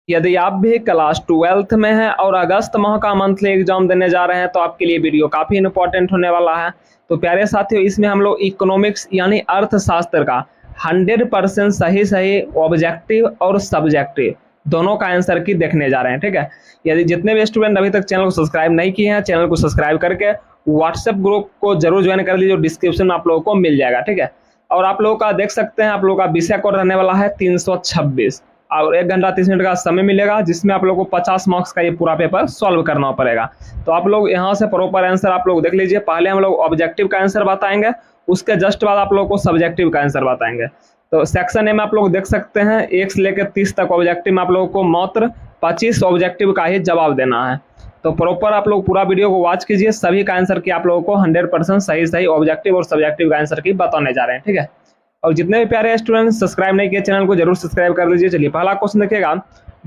यदि आप भी क्लास 12th में हैं और अगस्त माह का मंथली एग्जाम देने जा रहे हैं तो आपके लिए वीडियो काफ़ी इंपॉर्टेंट होने वाला है। तो प्यारे साथियों, इसमें हम लोग इकोनॉमिक्स यानी अर्थशास्त्र का 100% सही ऑब्जेक्टिव और सब्जेक्टिव दोनों का आंसर की देखने जा रहे हैं। ठीक है, यदि जितने भी स्टूडेंट अभी तक चैनल को सब्सक्राइब नहीं किए हैं, चैनल को सब्सक्राइब करके व्हाट्सएप ग्रुप को जरूर ज्वाइन कर लीजिए, डिस्क्रिप्शन में आप लोगों को मिल जाएगा। ठीक है, और आप लोगों का देख सकते हैं, आप लोगों का विषय कोड रहने वाला है 326 और 1 घंटा 30 मिनट का समय मिलेगा, जिसमें आप लोगों को 50 मार्क्स का ये पूरा पेपर सॉल्व करना पड़ेगा। तो आप लोग यहाँ से प्रॉपर आंसर आप लोग देख लीजिए। पहले हम लोग ऑब्जेक्टिव का आंसर बताएंगे, उसके जस्ट बाद आप लोगों को सब्जेक्टिव का आंसर बताएंगे। तो सेक्शन ए में आप लोग देख सकते हैं 1 से लेकर 30 तक ऑब्जेक्टिव में आप लोगों को मात्र 25 ऑब्जेक्टिव का ही जवाब देना है। तो प्रॉपर आप लोग पूरा वीडियो को वॉच कीजिए, सभी का आंसर की आप लोगों को 100% सही ऑब्जेक्टिव और सब्जेक्टिव का आंसर की बताने जा रहे हैं। ठीक है, और जितने भी प्यारे स्टूडेंट सब्सक्राइब नहीं किए चैनल को जरूर सब्सक्राइब कर लीजिए। चलिए पहला क्वेश्चन देखिएगा,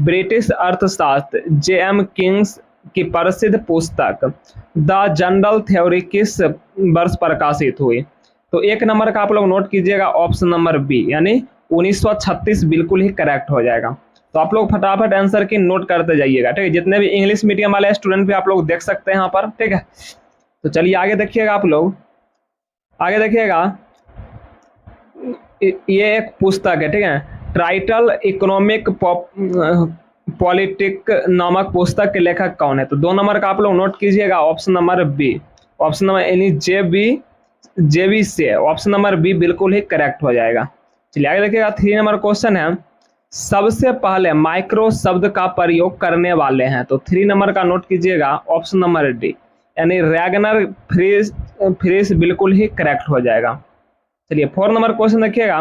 ब्रिटिश अर्थशास्त्र J.M. किंग्स की प्रसिद्ध पुस्तक द जनरल थ्योरी किस वर्ष प्रकाशित हुई? तो 1 नंबर का आप लोग नोट कीजिएगा, ऑप्शन नंबर बी यानी 1936 बिल्कुल ही करेक्ट हो जाएगा। तो आप लोग फटाफट आंसर की नोट करते जाइएगा। ठीक है, जितने भी इंग्लिश मीडियम वाले स्टूडेंट भी आप लोग देख सकते हैं यहाँ पर। ठीक है, तो चलिए आगे देखिएगा, आप लोग आगे देखिएगा, ये एक पुस्तक है। ठीक है, टाइटल इकोनॉमिक पॉलिटिक नामक पुस्तक के लेखक कौन है? तो 2 नंबर का आप लोग नोट कीजिएगा, option number B, option number यानी जेबी से ऑप्शन नंबर बी बिल्कुल ही करेक्ट हो जाएगा। चलिए आगे देखिएगा, 3 नंबर क्वेश्चन है, सबसे पहले माइक्रो शब्द का प्रयोग करने वाले हैं? तो 3 नंबर का नोट कीजिएगा, ऑप्शन नंबर डी यानी रैगनर फ्रीज बिल्कुल ही करेक्ट हो जाएगा। चलिए 4 नंबर क्वेश्चन देखिएगा,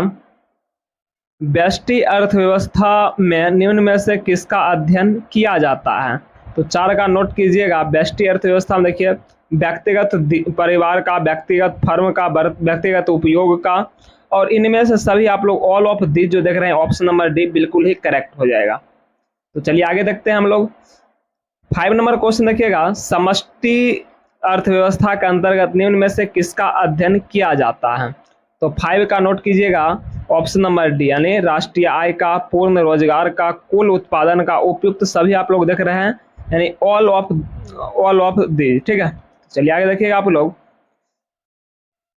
व्यष्टि अर्थव्यवस्था में निम्न में से किसका अध्ययन किया जाता है? तो 4 का नोट कीजिएगा, व्यष्टि अर्थव्यवस्था में देखिए व्यक्तिगत परिवार का, व्यक्तिगत फर्म का, व्यक्तिगत उपयोग का, और इनमें से सभी आप लोग ऑल ऑफ दिस जो देख रहे हैं ऑप्शन नंबर डी बिल्कुल ही करेक्ट हो जाएगा। तो चलिए आगे देखते हैं हम लोग। 5 नंबर क्वेश्चन देखिएगा, समष्टि अर्थव्यवस्था के अंतर्गत निम्न में से किसका अध्ययन किया जाता है? तो 5 का नोट कीजिएगा, ऑप्शन नंबर डी यानी राष्ट्रीय आय का, पूर्ण रोजगार का, कुल उत्पादन का, उपयुक्त सभी आप लोग देख रहे हैं यानी ऑल ऑफ दी। ठीक है, चलिए आगे देखिएगा आप लोग।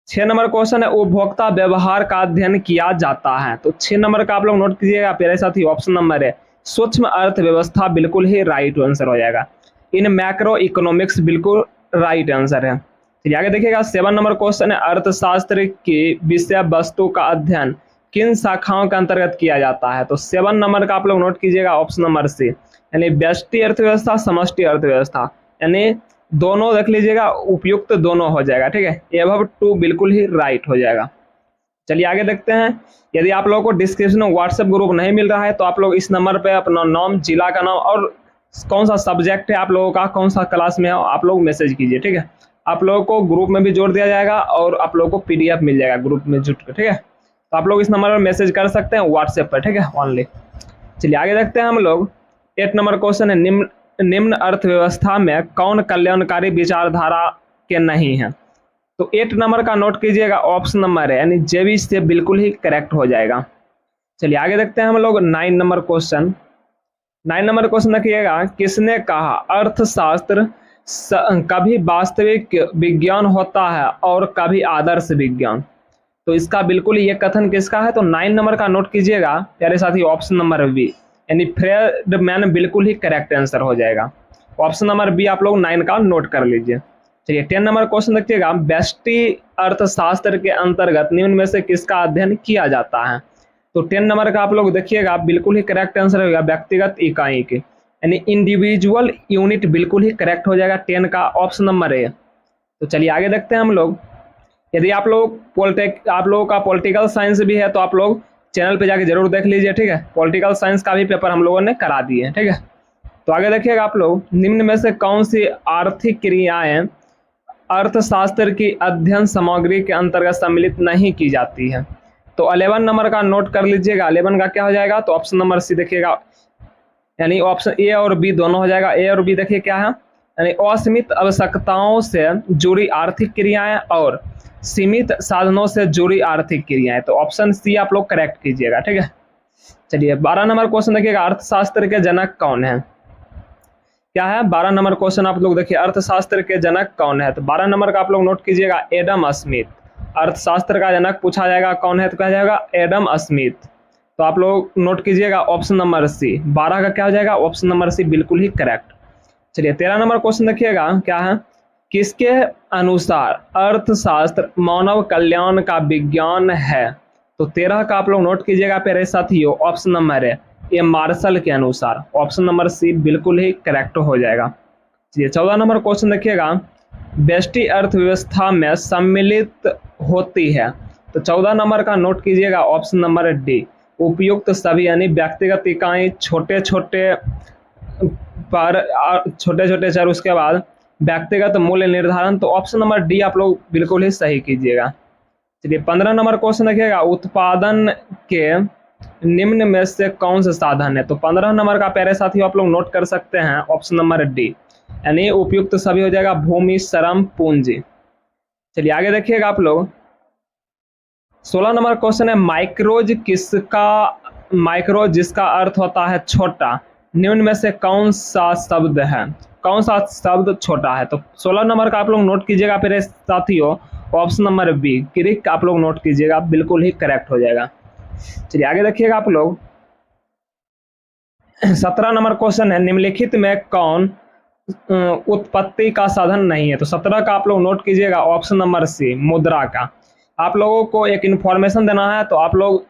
6 नंबर क्वेश्चन है, उपभोक्ता व्यवहार का अध्ययन किया जाता है? तो 6 नंबर का आप लोग नोट कीजिएगा प्यारे साथी, ऑप्शन नंबर है सूक्ष्म अर्थव्यवस्था बिल्कुल ही राइट आंसर हो जाएगा। इन मैक्रो इकोनॉमिक्स बिल्कुल राइट आंसर है। चलिए आगे देखिएगा, 7 नंबर क्वेश्चन है, अर्थशास्त्र की विषय वस्तु का अध्ययन किन शाखाओं के अंतर्गत किया जाता है? तो 7 नंबर का आप लोग नोट कीजिएगा, ऑप्शन नंबर सी यानी व्यष्टि अर्थव्यवस्था, समष्टि अर्थव्यवस्था, यानी दोनों देख लीजिएगा, उपयुक्त दोनों हो जाएगा। ठीक है, एबव टू बिल्कुल ही राइट हो जाएगा। चलिए आगे देखते हैं, यदि आप लोगों को डिस्क्रिप्शन में व्हाट्सएप ग्रुप नहीं मिल रहा है तो आप लोग इस नंबर पे अपना नाम, जिला का नाम और कौन सा सब्जेक्ट है आप लोगों का, कौन सा क्लास में है, आप लोग मैसेज कीजिए। ठीक है, आप लोगों को ग्रुप में भी जोड़ दिया जाएगा और आप लोगों को PDF मिल जाएगा ग्रुप में जुट कर। ठीक है, तो आप लोग इस नंबर पर मैसेज कर सकते हैं व्हाट्सएप पर। ठीक है, ऑनली। चलिए आगे देखते हैं हम लोग। 8 नंबर क्वेश्चन है, निम्न अर्थव्यवस्था में कौन कल्याणकारी विचारधारा के नहीं है? तो 8 नंबर का नोट कीजिएगा, ऑप्शन नंबर है यानी जेबी से बिल्कुल ही करेक्ट हो जाएगा। चलिए आगे देखते हैं हम लोग 9 नंबर क्वेश्चन। 9 नंबर क्वेश्चन देखिएगा, किसने कहा अर्थशास्त्र कभी वास्तविक विज्ञान होता है और कभी आदर्श विज्ञान? तो इसका बिल्कुल ये कथन किसका है? तो 9 नंबर का नोट कीजिएगा प्यारे साथी, ऑप्शन नंबर बी यानी फ्रीडमैन बिल्कुल ही करेक्ट आंसर हो जाएगा। ऑप्शन नंबर बी आप लोग 9 का नोट कर लीजिए। चलिए 10 नंबर क्वेश्चन देखिएगा, व्यष्टि अर्थशास्त्र के अंतर्गत निम्न में से किसका अध्ययन किया जाता है? तो 10 नंबर का आप लोग देखिएगा बिल्कुल ही करेक्ट आंसर होगा, व्यक्तिगत इकाई के यानी इंडिविजुअल यूनिट बिल्कुल ही करेक्ट हो जाएगा। 10 का ऑप्शन नंबर ए। तो चलिए आगे देखते हैं हम लोग। यदि आप लोगों का पॉलिटिकल साइंस भी है तो आप लोग चैनल पे जाके जरूर देख लीजिए। ठीक है, पॉलिटिकल साइंस का भी पेपर हम लोगों ने करा दिए है। ठीक है, तो आगे देखिएगा आप लोग, निम्न में से कौन सी आर्थिक क्रियाएं अर्थशास्त्र की अध्ययन सामग्री के अंतर्गत सम्मिलित नहीं की जाती है? तो 11 नंबर का नोट कर लीजिएगा, 11 का क्या हो जाएगा? तो ऑप्शन नंबर सी देखिएगा यानी ऑप्शन ए और बी दोनों हो जाएगा। ए और बी देखिए क्या है, यानी असीमित आवश्यकताओं से जुड़ी आर्थिक क्रियाएं और सीमित साधनों से जुड़ी आर्थिक क्रियाएं। तो ऑप्शन सी आप लोग करेक्ट कीजिएगा। ठीक है, चलिए 12 नंबर क्वेश्चन देखिएगा, अर्थशास्त्र के जनक कौन है? क्या है 12 नंबर क्वेश्चन? आप लोग देखिए, अर्थशास्त्र के जनक कौन है? तो 12 नंबर का आप लोग नोट कीजिएगा, एडम स्मिथ। अर्थशास्त्र का जनक पूछा जाएगा कौन है, तो क्या जाएगा एडम स्मिथ। तो आप लोग नोट कीजिएगा ऑप्शन नंबर सी, 12 का क्या हो जाएगा ऑप्शन नंबर सी, बिल्कुल ही करेक्ट। चलिए 13 नंबर क्वेश्चन देखिएगा, क्या है, किसके अनुसार अर्थशास्त्र मानव कल्याण का विज्ञान है? तो 13 का आप लोग नोट कीजिएगा प्यारे साथियों, ऑप्शन नंबर है ये, मार्शल के अनुसार। ऑप्शन नंबर सी बिल्कुल ही करेक्ट हो जाएगा। चलिए 14 नंबर क्वेश्चन देखिएगा, व्यष्टि अर्थव्यवस्था में सम्मिलित होती है? तो 14 नंबर का नोट कीजिएगा ऑप्शन नंबर डी, उपयुक्त सभी, यानी व्यक्तिगत इकाई, छोटे छोटे चर, उसके बाद व्यक्तिगत मूल्य निर्धारण। तो ऑप्शन नंबर डी आप लोग बिल्कुल ही सही कीजिएगा। चलिए 15 नंबर क्वेश्चन देखिएगा, उत्पादन के निम्न में से कौन सा साधन है? तो 15 नंबर का प्यारे साथियों आप लोग नोट कर सकते हैं ऑप्शन नंबर डी, यानी उपयुक्त सभी हो जाएगा, भूमि, श्रम, पूंजी। चलिए आगे देखिएगा आप लोग, 16 नंबर क्वेश्चन है, माइक्रोज जिसका अर्थ होता है छोटा, निम्न में से कौन सा शब्द है? कौन सा शब्द छोटा है? तो 16 नंबर का आप लोग नोट कीजिएगा प्यारे साथियों, ऑप्शन नंबर बी, क्रिक आप लोग नोट कीजिएगा, बिल्कुल ही करेक्ट हो जाएगा। चलिए आगे देखिएगा आप लोग, 17 नंबर क्वेश्चन है, निम्नलिखित में कौन उत्पत्ति का साधन नहीं है? तो 17 का आप लोग नोट कीजिएगा ऑप्शन नंबर सी, मुद्रा का। आप लोगों को एक इन्फॉर्मेशन देना है, तो आप लोग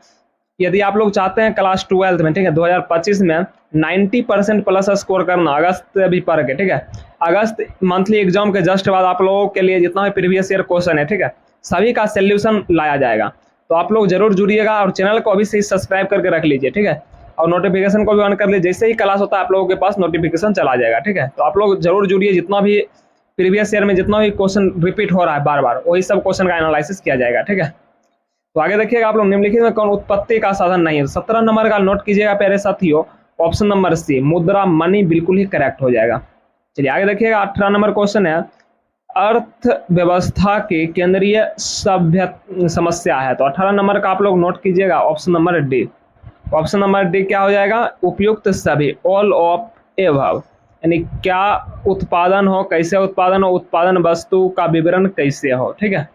यदि आप लोग चाहते हैं क्लास 12 में, ठीक है, 2025 में 90% प्लस स्कोर करना, अगस्त अभी पढ़ के, ठीक है, अगस्त मंथली एग्जाम के जस्ट बाद आप लोगों के लिए जितना भी प्रीवियस ईयर क्वेश्चन है, ठीक है, सभी का सोल्यूशन लाया जाएगा। तो आप लोग जरूर जुड़िएगा और चैनल को अभी से सब्सक्राइब करके रख लीजिए, ठीक है, और नोटिफिकेशन को भी ऑन कर लीजिए, जैसे ही क्लास होता है आप लोगों के पास नोटिफिकेशन चला जाएगा, ठीक है। तो आप लोग जरूर जुड़िए, जितना भी प्रीवियस ईयर में जितना भी क्वेश्चन रिपीट हो रहा है बार बार, वही सब क्वेश्चन का एनालिसिस किया जाएगा, ठीक है। तो आगे देखिएगा आप लोग, निम्नलिखित में कौन उत्पत्ति का साधन नहीं है? 17 नंबर का नोट कीजिएगा प्यारे साथियों, ऑप्शन नंबर सी, मुद्रा, मनी, बिल्कुल ही करेक्ट हो जाएगा। चलिए आगे देखिएगा, 18 नंबर क्वेश्चन है, अर्थव्यवस्था की केंद्रीय सभ्य समस्या है? तो 18 नंबर का आप लोग नोट कीजिएगा option number D. Option number D क्या हो जाएगा, उपयुक्त सभी, ऑल ऑफ एबव, यानी क्या उत्पादन हो, कैसे उत्पादन हो, उत्पादन वस्तु का विवरण कैसे हो, ठीक है।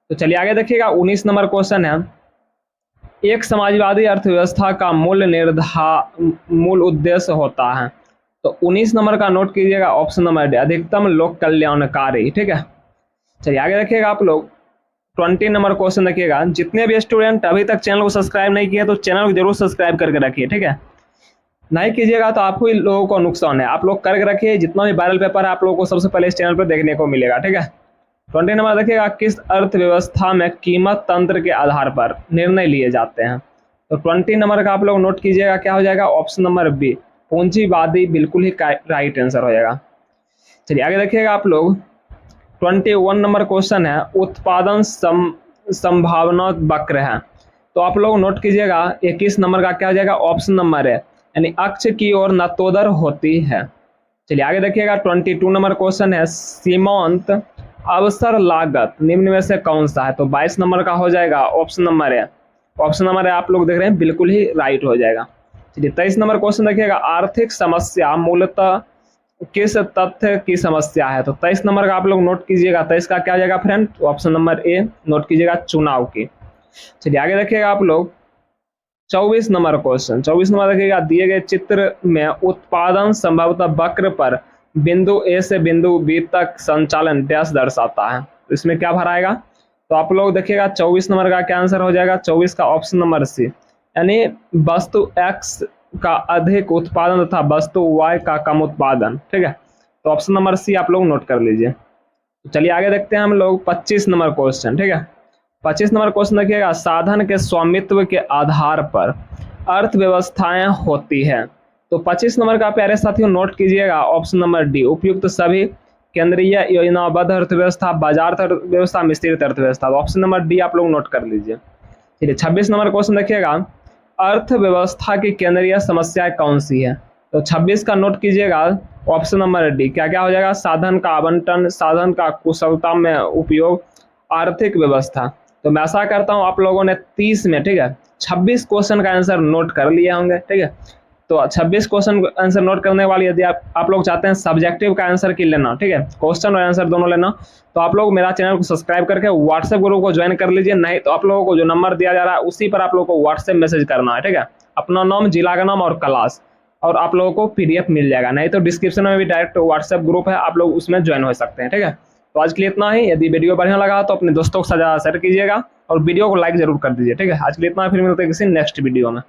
तो चलिए आगे देखिएगा, 19 नंबर क्वेश्चन है, एक समाजवादी अर्थव्यवस्था का मूल उद्देश्य होता है? तो 19 नंबर का नोट कीजिएगा ऑप्शन नंबर डी, अधिकतम लोक कल्याणकारी, ठीक है। चलिए आगे देखिएगा आप लोग, 20 नंबर क्वेश्चन देखिएगा, जितने भी स्टूडेंट अभी तक चैनल को सब्सक्राइब नहीं किए तो चैनल को जरूर सब्सक्राइब करके रखिए, ठीक है, नहीं कीजिएगा तो आपको ही लोगों को नुकसान है। आप लोग करके रखिए, जितना भी वायरल पेपर है आप लोगों को सबसे पहले इस चैनल पर देखने को मिलेगा, ठीक है। 20 नंबर देखिएगा, किस अर्थव्यवस्था में कीमत तंत्र के आधार पर निर्णय लिए जाते हैं? तो 20 नंबर का आप लोग नोट कीजिएगा, क्या हो जाएगा ऑप्शन नंबर बी, पूंजीवादी, बिल्कुल ही राइट आंसर हो जाएगा। चलिए आगे देखिएगा आप लोग, 21 नंबर क्वेश्चन है, उत्पादन संभावना वक्र है? तो आप लोग नोट कीजिएगा 21 नंबर का क्या हो जाएगा ऑप्शन नंबर है, यानी अक्ष की ओर नतोदर होती है। चलिए आगे देखिएगा, 22 नंबर क्वेश्चन है, सीमांत अवसर लागत निम्न में से कौन सा है? तो 22 नंबर का हो जाएगा ऑप्शन नंबर है, ऑप्शन नंबर है आप लोग देख रहे हैं, बिल्कुल ही राइट हो जाएगा। चलिए 23 नंबर क्वेश्चन देखिएगा, आर्थिक समस्या मूलतः किस तथ्य की समस्या है? तो 23 नंबर का आप लोग नोट कीजिएगा, 23 का क्या जाएगा friend, option number A note कीजिएगा, चुनाव की। चलिए आगे देखिएगा आप लोग, 24 नंबर क्वेश्चन, 24 नंबर देखिएगा, दिए गए चित्र में उत्पादन संभवतः वक्र पर बिंदु ए से बिंदु बी तक संचालन डैश दर्शाता है? तो इसमें क्या भराएगा? तो आप लोग देखिएगा 24 नंबर का क्या आंसर हो जाएगा, 24 का ऑप्शन नंबर सी, यानी वस्तु एक्स का अधिक उत्पादन तथा वस्तु वाई का कम उत्पादन, ठीक है। तो ऑप्शन नंबर सी आप लोग नोट कर लीजिए। तो चलिए आगे देखते हैं हम लोग 25 नंबर क्वेश्चन, ठीक है। 25 नंबर क्वेश्चन देखिएगा, साधन के स्वामित्व के आधार पर अर्थव्यवस्थाएं होती है? तो 25 नंबर का प्यारे साथियों नोट कीजिएगा ऑप्शन नंबर डी, उपयुक्त सभी, केंद्रीय योजनाबद्ध अर्थव्यवस्था, बाजार अर्थव्यवस्था, मिश्रित अर्थव्यवस्था। ऑप्शन नंबर डी आप लोग नोट कर लीजिए। चलिए 26 नंबर क्वेश्चन देखिएगा, अर्थव्यवस्था की केंद्रीय समस्या कौन सी है? तो 26 का नोट कीजिएगा ऑप्शन नंबर डी, क्या क्या हो जाएगा, साधन का आवंटन, साधन का कुशलता में उपयोग, आर्थिक व्यवस्था। तो मैं आशा करता हूँ आप लोगों ने 30 में, ठीक है, 26 क्वेश्चन का आंसर नोट कर लिए होंगे, ठीक है। तो 26 क्वेश्चन आंसर नोट करने वाली, यदि आप लोग चाहते हैं सब्जेक्टिव का आंसर की लेना, ठीक है, क्वेश्चन और आंसर दोनों लेना, तो आप लोग मेरा चैनल को सब्सक्राइब करके व्हाट्सएप ग्रुप को ज्वाइन कर लीजिए। नहीं तो आप लोगों को जो नंबर दिया जा रहा है उसी पर आप लोगों को व्हाट्सएप मैसेज करना है, ठीक है, अपना नाम, जिला का नाम और क्लास, और आप लोगों को पीडीएफ मिल जाएगा। नहीं तो डिस्क्रिप्शन में भी डायरेक्ट व्हाट्सएप ग्रुप है, आप लोग उसमें ज्वाइन हो सकते हैं, ठीक है। तो आज के लिए इतना ही। यदि वीडियो बढ़िया लगा तो अपने दोस्तों के साथ शेयर कीजिएगा और वीडियो को लाइक जरूर कर दीजिए, ठीक है। आज के लिए इतना, फिर मिलते हैं किसी नेक्स्ट वीडियो में।